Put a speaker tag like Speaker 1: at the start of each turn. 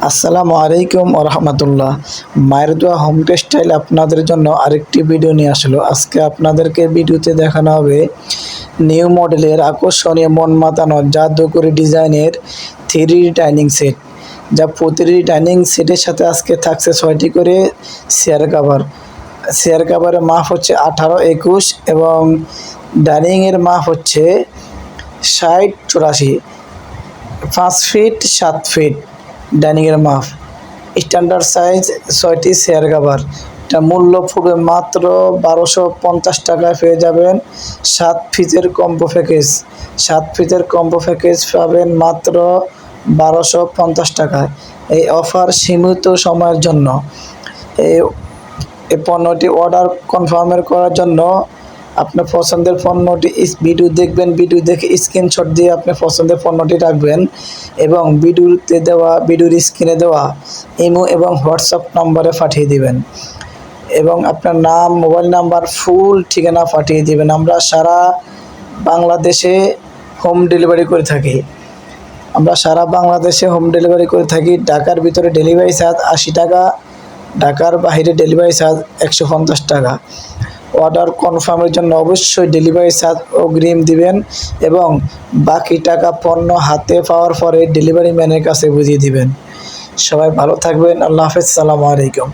Speaker 1: আসসালামু আলাইকুম রহমতুল্লাহ। মায়ের দোয়া হোম টেক্সটাইল আপনাদের জন্য আরেকটি ভিডিও নিয়ে আসলো। আজকে আপনাদেরকে ভিডিওতে দেখানো হবে নিউ মডেলের আকর্ষণীয় মন মাতানো জাদুকরি ডিজাইনের 3D ডাইনিং সেট, যা প্রতিটি ডাইনিং সেটের সাথে আজকে থাকছে 6টি করে চেয়ার কাভার। চেয়ার কাভারের মাপ হচ্ছে 18-21 এবং ডাইনিংয়ের মাপ হচ্ছে 60-84, 5 ফিট 7 ফিট ডাইনিংয়ের মাপ। স্ট্যান্ডার্ড সাইজ 6টি চেয়ার কাভার। এটা মূল্য পড়বে মাত্র 1250 টাকায় পেয়ে যাবেন 7 ফিটের কম্বো প্যাকেজ। 7 ফিটের কম্বো প্যাকেজ পাবেন মাত্র 1250 টাকায়। এই অফার সীমিত সময়ের জন্য। এই পণ্যটি অর্ডার কনফার্মের করার জন্য আপনার পছন্দের পণ্যটি ভিডিও দেখবেন, ভিডিও দেখে স্ক্রিনশট দিয়ে আপনার পছন্দের পণ্যটি রাখবেন এবং ভিডিওর স্ক্রিনে দেওয়া ইমো এবং হোয়াটসঅ্যাপ নম্বরে পাঠিয়ে দিবেন এবং আপনার নাম, মোবাইল নাম্বার, ফুল ঠিকানা পাঠিয়ে দিবেন। আমরা সারা বাংলাদেশে হোম ডেলিভারি করে থাকি। ঢাকার ভিতরে ডেলিভারি চার্জ 80 টাকা, ঢাকার বাইরে ডেলিভারি চার্জ 150 টাকা। অর্ডার কনফার্মের জন্য অবশ্যই ডেলিভারি চার্জ অগ্রিম দিবেন এবং বাকি টাকা পণ্য হাতে পাওয়ার পরে ডেলিভারি ম্যানের কাছে বুঝিয়ে দিবেন। সবাই ভালো থাকবেন। আল্লাহ হাফেজ। সালামু আলাইকুম।